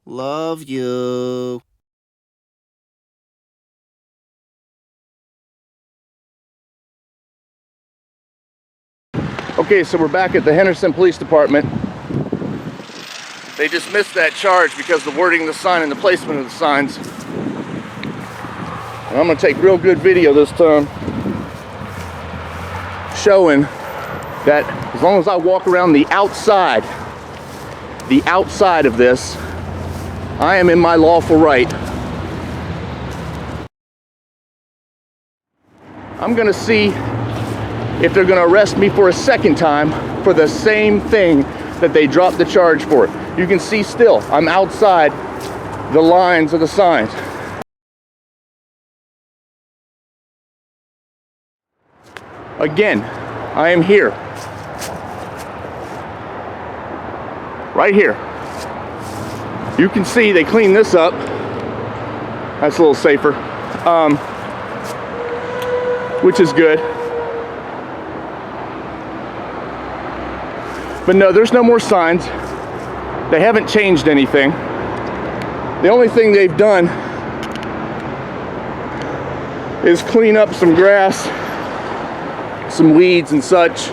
Love you. Okay, so we're back at the Henderson Police Department. They dismissed that charge because of the wording of the sign and the placement of the signs. And I'm gonna take real good video this time, showing that as long as I walk around the outside of this, I am in my lawful right. I'm gonna see if they're gonna arrest me for a second time for the same thing that they dropped the charge for. You can see still, I'm outside the lines of the signs. Again, I am here. Right here. You can see they cleaned this up. That's a little safer. Which is good. But no, there's no more signs. They haven't changed anything. The only thing they've done is clean up some grass, some weeds and such.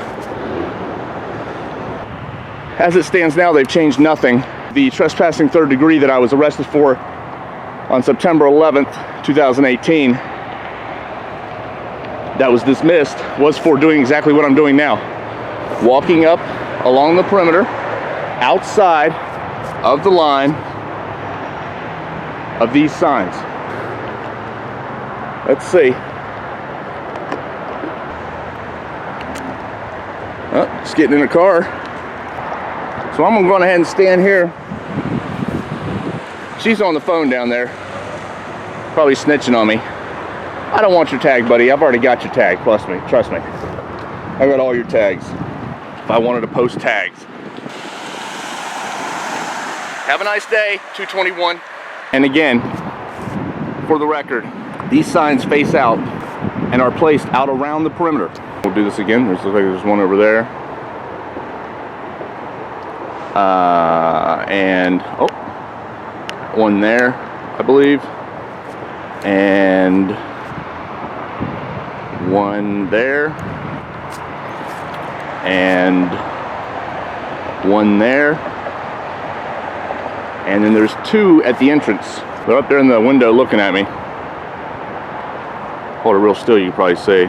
As it stands now, they've changed nothing. The trespassing third degree that I was arrested for on September 11th, 2018, that was dismissed, was for doing exactly what I'm doing now. Walking up along the perimeter, outside of the line of these signs. Let's see. Oh, just getting in the car. So I'm gonna go ahead and stand here. She's on the phone down there, probably snitching on me. I don't want your tag, buddy. I've already got your tag. Trust me. I got all your tags. If I wanted to post tags. Have a nice day, 221. And again, for the record, these signs face out and are placed out around the perimeter. We'll do this again. Looks like there's one over there. And oh, one there, I believe. And one there. And one there. And then there's two at the entrance. They're up there in the window looking at me. Hold it real still, you can probably see.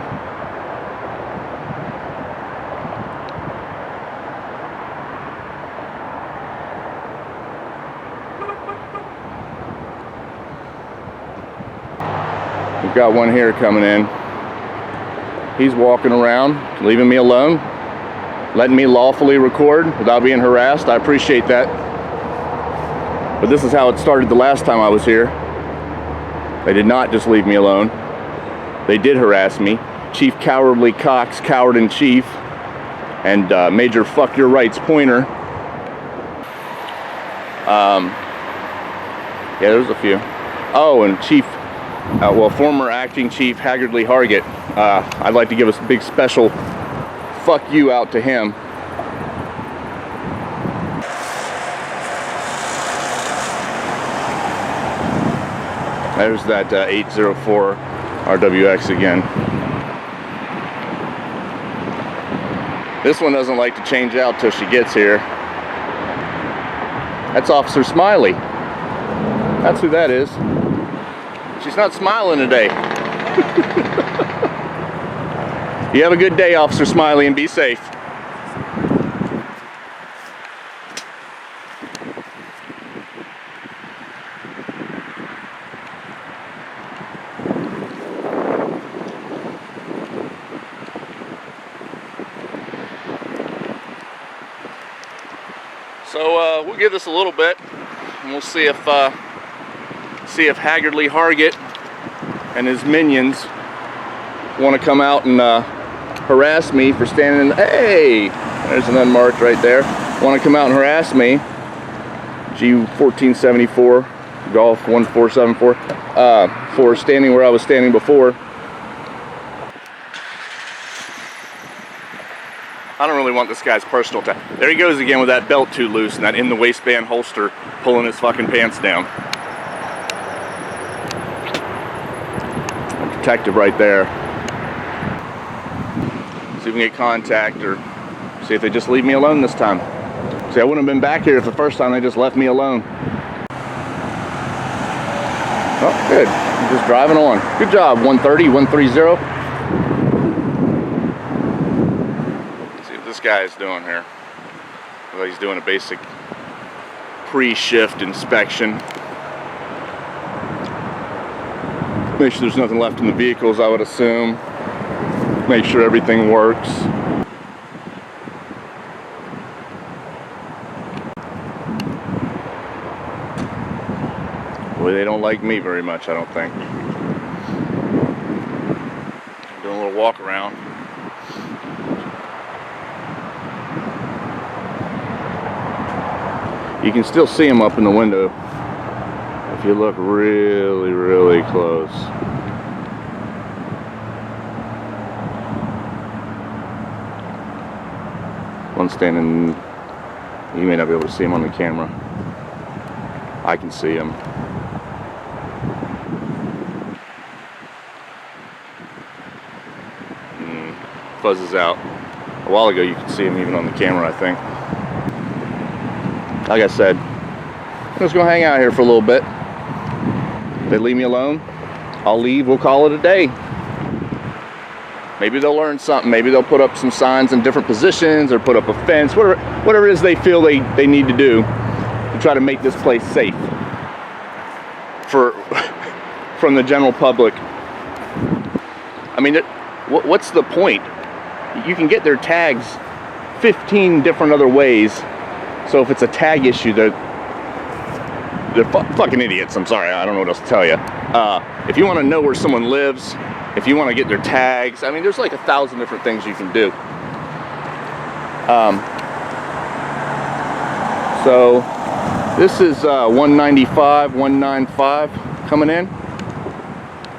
We've got one here coming in. He's walking around, leaving me alone, letting me lawfully record without being harassed. I appreciate that. But this is how it started the last time I was here. They did not just leave me alone. They did harass me. Chief Cowardly Cox, Coward in Chief, and Major Fuck Your Rights Pointer. Yeah, there's a few. Oh, and Chief, former Acting Chief Haggardly Hargett. I'd like to give a big special fuck you out to him. There's that 804 RWX again. This one doesn't like to change out till she gets here. That's Officer Smiley. That's who that is. She's not smiling today. You have a good day, Officer Smiley, and be safe. So we'll give this a little bit, and we'll see if Haggardly Hargett and his minions want to come out and harass me for standing in. Hey, there's an unmarked right there. Want to come out and harass me? G1474 Golf 1474 for standing where I was standing before. I don't really want this guy's personal tag. There he goes again with that belt too loose and that in the waistband holster pulling his fucking pants down. I'm protected right there. See if we can get contact or see if they just leave me alone this time. See, I wouldn't have been back here if the first time they just left me alone. Oh, good. I'm just driving on. Good job, 130, 130. See what this guy is doing here. Looks like he's doing a basic pre-shift inspection. Make sure there's nothing left in the vehicles, I would assume. Make sure everything works. Boy, they don't like me very much, I don't think. Doing a little walk around. You can still see them up in the window if you look really, really close. One standing, you may not be able to see him on the camera. I can see him. Fuzzes out. A while ago you could see him even on the camera, I think. Like I said, I'm just gonna hang out here for a little bit. If they leave me alone, I'll leave, we'll call it a day. Maybe they'll learn something. Maybe they'll put up some signs in different positions or put up a fence, whatever it is they feel they need to do to try to make this place safe from the general public. I mean, what's the point? You can get their tags 15 different other ways. So if it's a tag issue, they're fucking idiots. I'm sorry, I don't know what else to tell you. If you want to know where someone lives, if you want to get their tags, I mean, there's like 1,000 different things you can do. So this is 195, 195 coming in.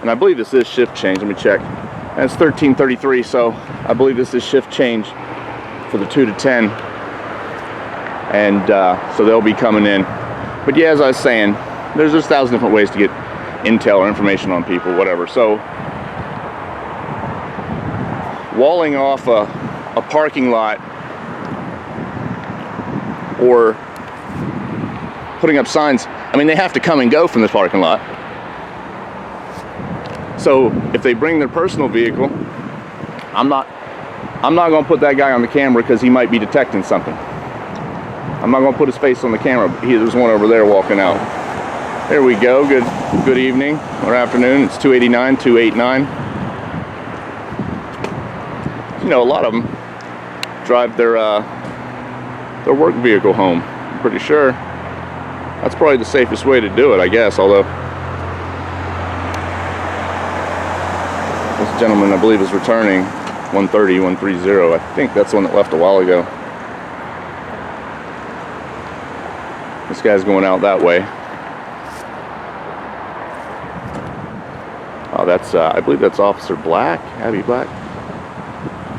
And I believe this is shift change. Let me check. And it's 1333, so I believe this is shift change for the 2 to 10. And so they'll be coming in. But yeah, as I was saying, there's 1,000 different ways to get intel or information on people, whatever. So walling off a parking lot or putting up signs, I mean, they have to come and go from this parking lot. So if they bring their personal vehicle, I'm not going to put that guy on the camera because he might be detecting something. I'm not going to put his face on the camera. There's one over there walking out. There we go. Good evening or afternoon. It's 289, 289. You know, a lot of them drive their work vehicle home. I'm pretty sure that's probably the safest way to do it, I guess. Although this gentleman, I believe, is returning 130, 130. I think that's the one that left a while ago. This guy's going out that way. Oh, that's, I believe that's Officer Black, Abby Black.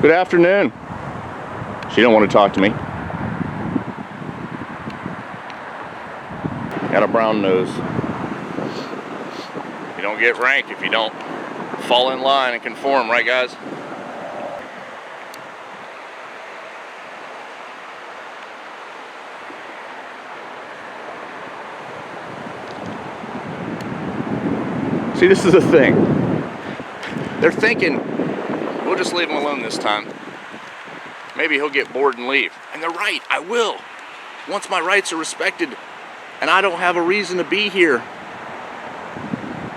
Good afternoon. She don't want to talk to me. Got a brown nose. You don't get rank if you don't fall in line and conform, right guys? See, this is the thing. They're thinking, we'll just leave him alone this time. Maybe he'll get bored and leave. And they're right, I will. Once my rights are respected and I don't have a reason to be here.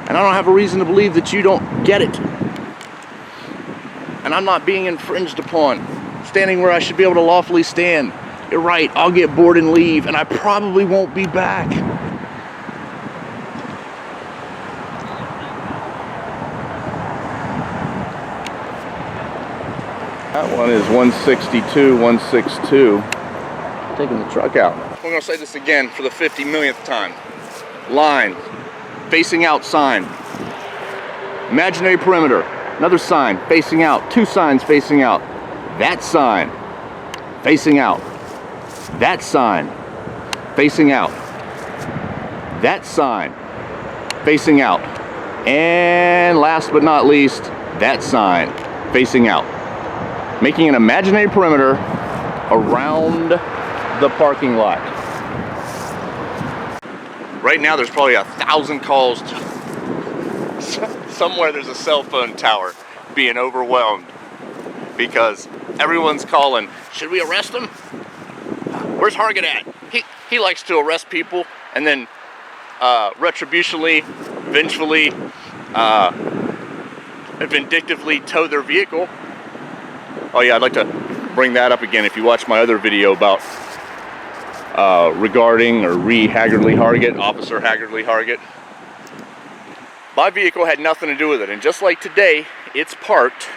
And I don't have a reason to believe that you don't get it. And I'm not being infringed upon. Standing where I should be able to lawfully stand. You're right, I'll get bored and leave, and I probably won't be back. That one is 162, 162. Taking the truck out. We're gonna say this again for the 50 millionth time. Line, facing out sign. Imaginary perimeter, another sign facing out, two signs facing out. That sign, facing out. That sign, facing out. That sign, facing out. And last but not least, that sign, facing out. Making an imaginary perimeter around the parking lot. Right now there's probably 1,000 calls. Somewhere there's a cell phone tower being overwhelmed because everyone's calling, should we arrest him? Where's Hargett at? He likes to arrest people and then retributionally, vengefully, vindictively tow their vehicle. Oh yeah, I'd like to bring that up again. If you watch my other video about regarding or Haggardly Hargett, Officer Haggardly Hargett, my vehicle had nothing to do with it. And just like today, it's parked.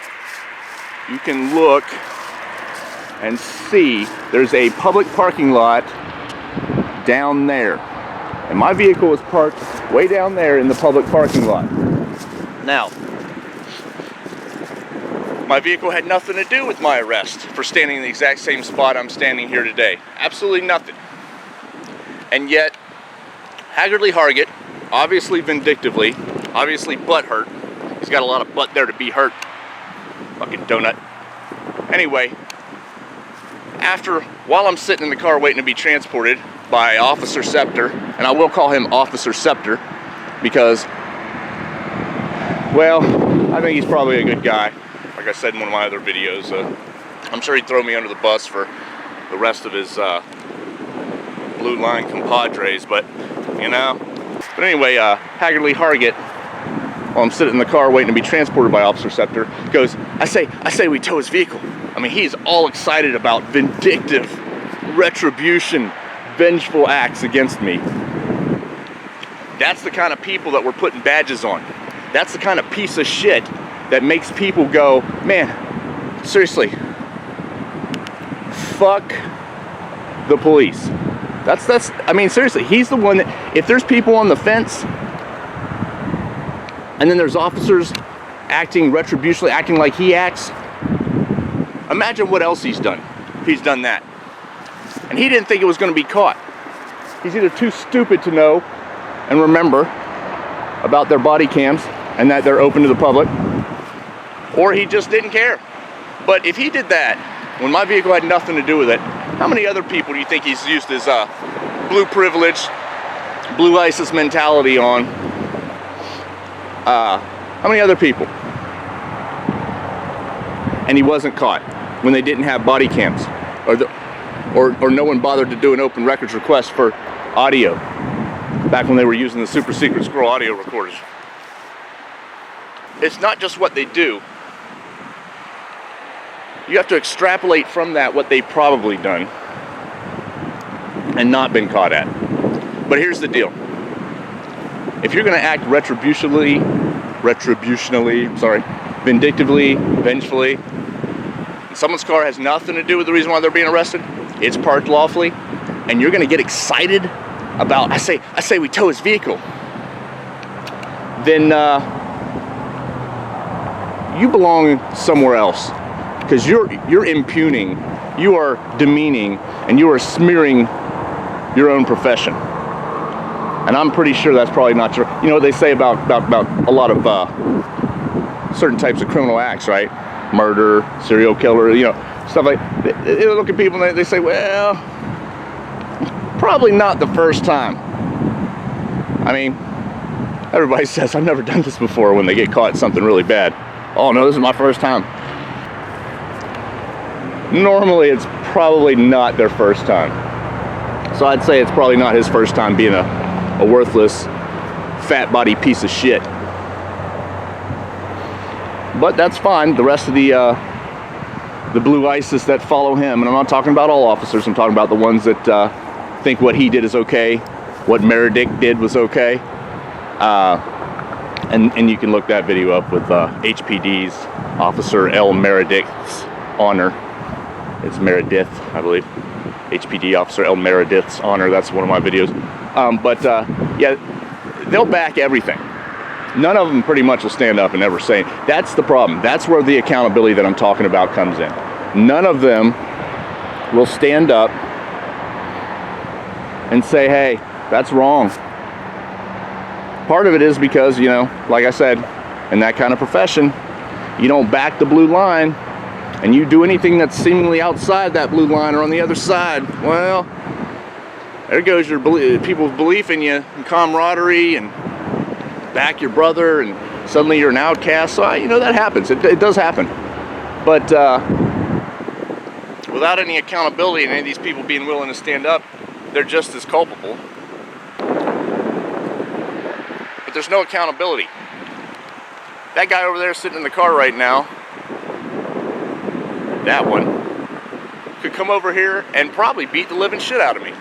You can look and see there's a public parking lot down there. And my vehicle was parked way down there in the public parking lot. Now, my vehicle had nothing to do with my arrest for standing in the exact same spot I'm standing here today. Absolutely nothing. And yet, Haggardly Hargett, obviously vindictively, obviously butthurt. He's got a lot of butt there to be hurt. Fucking donut. Anyway, while I'm sitting in the car waiting to be transported by Officer Scepter, and I will call him Officer Scepter because, well, I think he's probably a good guy. Like I said in one of my other videos, I'm sure he'd throw me under the bus for the rest of his blue line compadres, but you know. But anyway, Haggardly Hargett, while I'm sitting in the car waiting to be transported by Officer Scepter, goes, I say we tow his vehicle. I mean, he's all excited about vindictive retribution, vengeful acts against me. That's the kind of people that we're putting badges on. That's the kind of piece of shit that makes people go, man, seriously, fuck the police. I mean, seriously, he's the one that, if there's people on the fence, and then there's officers acting retributionally, acting like he acts, imagine what else he's done if he's done that. And he didn't think it was going to be caught. He's either too stupid to know and remember about their body cams and that they're open to the public, or he just didn't care. But if he did that when my vehicle had nothing to do with it, how many other people do you think he's used his blue privilege, blue ISIS mentality on? How many other people? And he wasn't caught when they didn't have body cams, or no one bothered to do an open records request for audio back when they were using the super secret scroll audio recorders. It's not just what they do. You have to extrapolate from that what they've probably done and not been caught at. But here's the deal. If you're going to act vindictively, vengefully, and someone's car has nothing to do with the reason why they're being arrested, it's parked lawfully, and you're going to get excited about, I say we tow his vehicle, then you belong somewhere else. Because you're impugning, you are demeaning, and you are smearing your own profession. And I'm pretty sure that's probably not true. You know what they say about a lot of certain types of criminal acts, right? Murder, serial killer, you know, stuff like that. They look at people and they say, well, probably not the first time. I mean, everybody says, I've never done this before when they get caught in something really bad. Oh no, this is my first time. Normally, it's probably not their first time. So I'd say it's probably not his first time being a worthless, fat body piece of shit. But that's fine. The rest of the blue ISIS that follow him, and I'm not talking about all officers, I'm talking about the ones that think what he did is okay, what Meredith did was okay. And you can look that video up with HPD's Officer L. Meredith's honor. It's Meredith, I believe. HPD Officer L. Meredith's honor. That's one of my videos. Yeah, they'll back everything. None of them pretty much will stand up and ever say. That's the problem. That's where the accountability that I'm talking about comes in. None of them will stand up and say, hey, that's wrong. Part of it is because, you know, like I said, in that kind of profession, you don't back the blue line, and you do anything that's seemingly outside that blue line or on the other side, well, there goes your people's belief in you, and camaraderie, and back your brother, and suddenly you're an outcast. So, you know, that happens. It does happen. But without any accountability and any of these people being willing to stand up, they're just as culpable. But there's no accountability. That guy over there sitting in the car right now, that one, could come over here and probably beat the living shit out of me.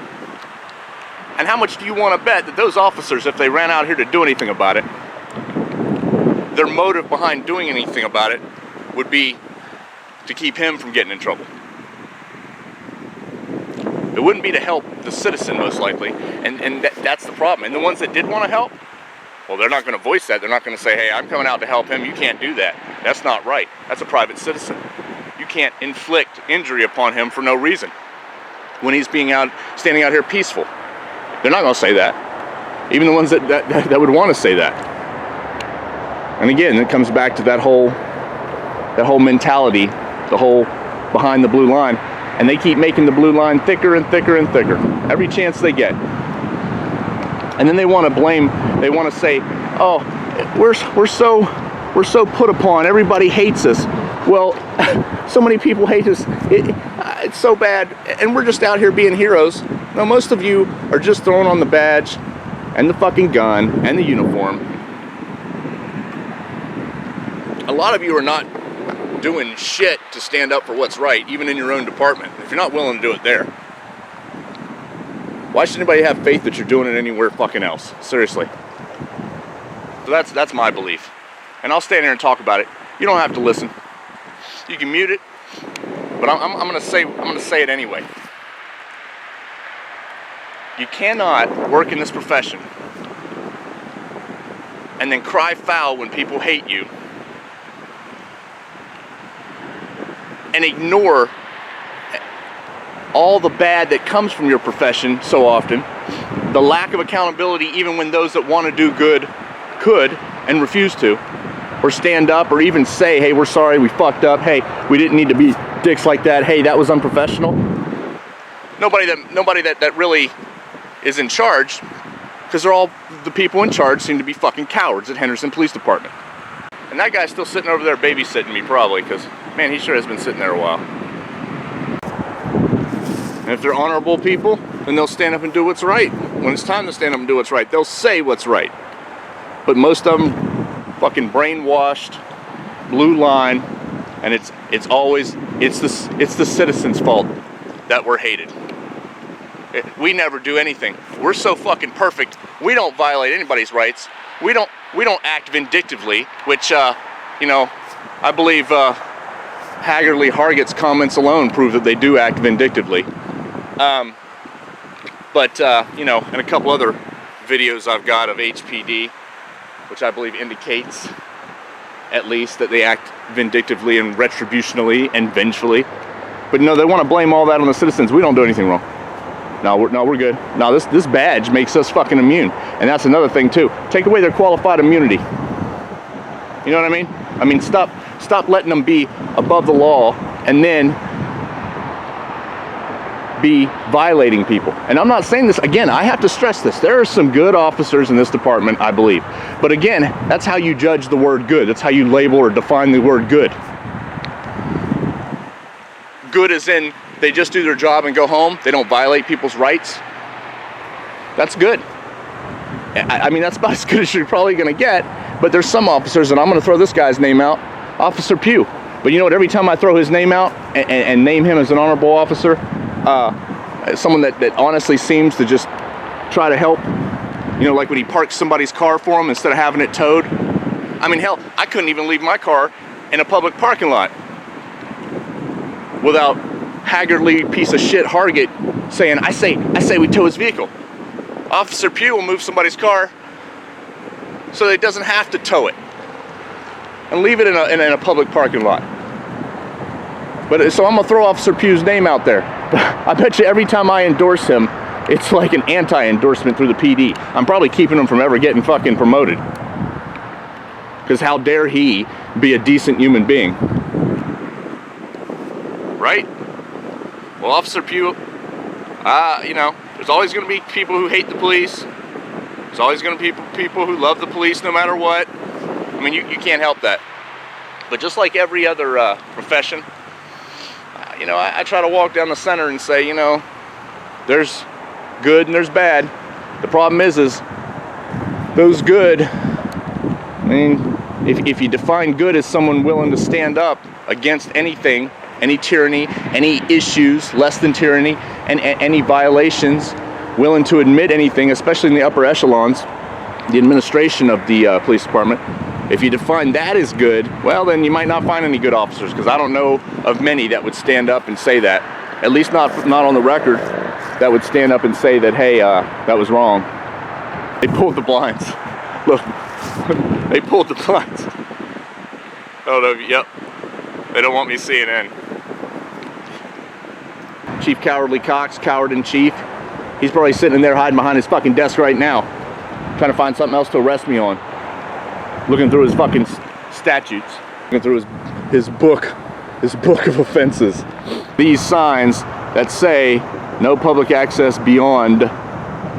And how much do you want to bet that those officers, if they ran out here to do anything about it, their motive behind doing anything about it would be to keep him from getting in trouble? It wouldn't be to help the citizen, most likely, and that's the problem. And the ones that did want to help, well, they're not going to voice that. They're not going to say, hey, I'm coming out to help him. You can't do that. That's not right. That's a private citizen. You can't inflict injury upon him for no reason when he's standing out here peaceful. They're not going to say that. Even the ones that would want to say that. And again, it comes back to that whole mentality, the whole behind the blue line. And they keep making the blue line thicker and thicker and thicker every chance they get. And then they want to blame, they want to say, oh, we're so put upon, everybody hates us. Well, so many people hate us, it's so bad, and we're just out here being heroes. No, most of you are just throwing on the badge and the fucking gun and the uniform. A lot of you are not doing shit to stand up for what's right, even in your own department, if you're not willing to do it there. Why should anybody have faith that you're doing it anywhere fucking else? Seriously. So that's my belief. And I'll stand here and talk about it. You don't have to listen. You can mute it, but I'm gonna say it anyway. You cannot work in this profession and then cry foul when people hate you and ignore all the bad that comes from your profession so often, the lack of accountability even when those that want to do good could and refuse to, or stand up or even say, hey, we're sorry, we fucked up, hey, we didn't need to be dicks like that, hey, that was unprofessional. Nobody that really is in charge, because they're all, the people in charge seem to be fucking cowards at Henderson Police Department. And that guy's still sitting over there babysitting me probably, because, man, he sure has been sitting there a while. And if they're honorable people, then they'll stand up and do what's right. When it's time to stand up and do what's right, they'll say what's right. But most of them fucking brainwashed, blue line, and it's the citizens' fault that we're hated. We never do anything. We're so fucking perfect. We don't violate anybody's rights. We don't act vindictively, which you know, I believe Haggerly Hargett's comments alone prove that they do act vindictively. But you know, and a couple other videos I've got of HPD, which I believe indicates at least that they act vindictively and retributionally and vengefully. But no, they want to blame all that on the citizens. We don't do anything wrong. No, we're good. No, this badge makes us fucking immune. And that's another thing too. Take away their qualified immunity. You know what I mean? I mean, stop letting them be above the law and then be violating people. And I'm not saying this, again, I have to stress this. There are some good officers in this department, I believe. But again, that's how you judge the word good. That's how you label or define the word good. Good as in they just do their job and go home. They don't violate people's rights. That's good. I mean, that's about as good as you're probably gonna get. But there's some officers, and I'm gonna throw this guy's name out, Officer Pugh. But you know what, every time I throw his name out and name him as an honorable officer, someone that honestly seems to just try to help, you know, like when he parks somebody's car for him instead of having it towed. I mean, hell, I couldn't even leave my car in a public parking lot without haggardly piece of shit Hargett saying, I say we tow his vehicle. Officer Pugh will move somebody's car so that he doesn't have to tow it and leave it in a public parking lot. But so I'm gonna throw Officer Pugh's name out there. I bet you every time I endorse him, it's like an anti-endorsement through the PD. I'm probably keeping him from ever getting fucking promoted. Because how dare he be a decent human being? Right? Well, Officer Pugh, you know, there's always going to be people who hate the police. There's always going to be people who love the police no matter what. I mean, you can't help that. But just like every other profession, you know, I try to walk down the center and say, you know, there's good and there's bad. The problem is those good, I mean, if you define good as someone willing to stand up against anything, any tyranny, any issues less than tyranny, and any violations, willing to admit anything, especially in the upper echelons, the administration of the police department, if you define that as good, well, then you might not find any good officers, because I don't know of many that would stand up and say that, at least not on the record, that would stand up and say that, hey, that was wrong. They pulled the blinds. Look, they pulled the blinds. Oh, no, yep. They don't want me seeing in. Chief Cowardly Cox, coward in chief. He's probably sitting in there hiding behind his fucking desk right now, trying to find something else to arrest me on. Looking through his fucking statutes, looking through his book of offenses. These signs that say no public access beyond,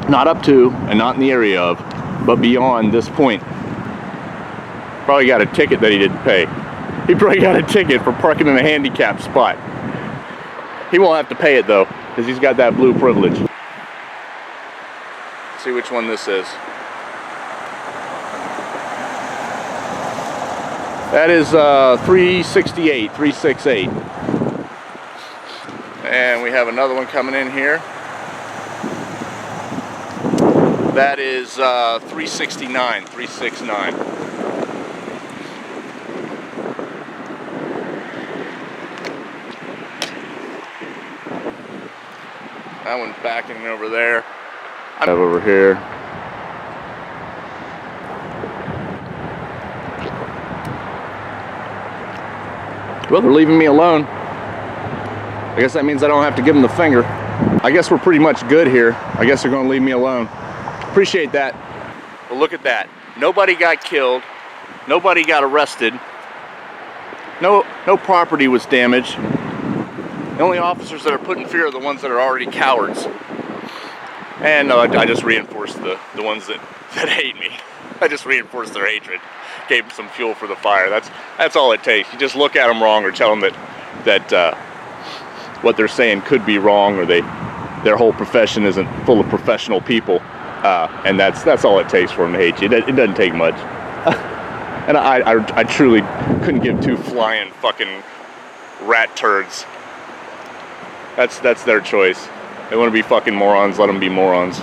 not up to and not in the area of, but beyond this point. Probably got a ticket that he didn't pay. He probably got a ticket for parking in a handicapped spot. He won't have to pay it though, because he's got that blue privilege. Let's see which one this is. That is 368, 368. And we have another one coming in here. That is 369, 369. That one's backing over there. I have over here. Well, they're leaving me alone. I guess that means I don't have to give them the finger. I guess we're pretty much good here. I guess they're going to leave me alone. Appreciate that. But look at that. Nobody got killed. Nobody got arrested. No property was damaged. The only officers that are put in fear are the ones that are already cowards. And I just reinforced the ones that hate me. I just reinforced their hatred. Gave them some fuel for the fire. That's all it takes. You just look at them wrong or tell them that what they're saying could be wrong, or their whole profession isn't full of professional people, and that's all it takes for them to hate you. It doesn't take much. And I truly couldn't give two flying fucking rat turds. That's their choice. They want to be fucking morons, let them be morons.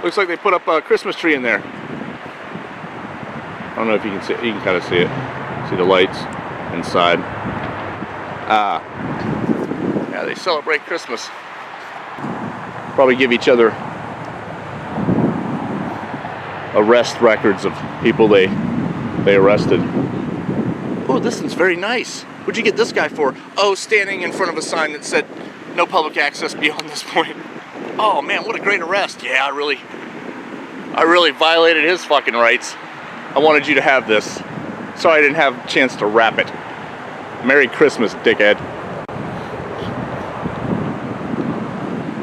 Looks like they put up a Christmas tree in there. I don't know if you can see it. You can kind of see it. See the lights inside. Yeah, they celebrate Christmas. Probably give each other arrest records of people they arrested. Oh, this one's very nice. What'd you get this guy for? Oh, standing in front of a sign that said no public access beyond this point. Oh man, what a great arrest. Yeah, I really violated his fucking rights. I wanted you to have this. Sorry I didn't have a chance to wrap it. Merry Christmas, dickhead.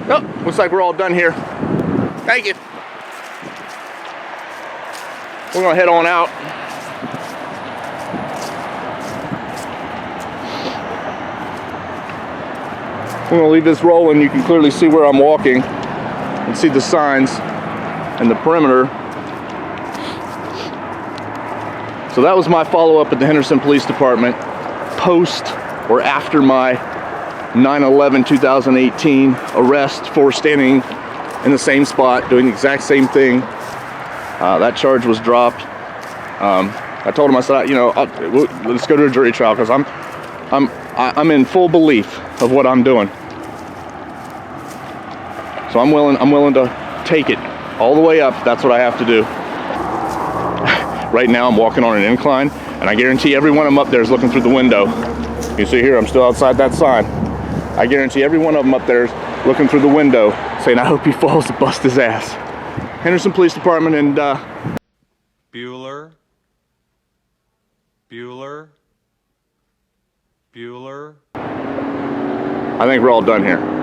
Oh, looks like we're all done here. Thank you. We're gonna head on out. I'm gonna leave this rolling. You can clearly see where I'm walking and see the signs and the perimeter. So that was my follow-up at the Henderson Police Department post or after my 9/11/2018 arrest for standing in the same spot doing the exact same thing. That charge was dropped. I told him, I said, you know, let's go to a jury trial, because I'm in full belief of what I'm doing. So I'm willing to take it all the way up. That's what I have to do. Right now I'm walking on an incline, and I guarantee every one of them up there is looking through the window. You see here, I'm still outside that sign. I guarantee every one of them up there is looking through the window saying, I hope he falls to bust his ass. Henderson Police Department and Bueller. I think we're all done here.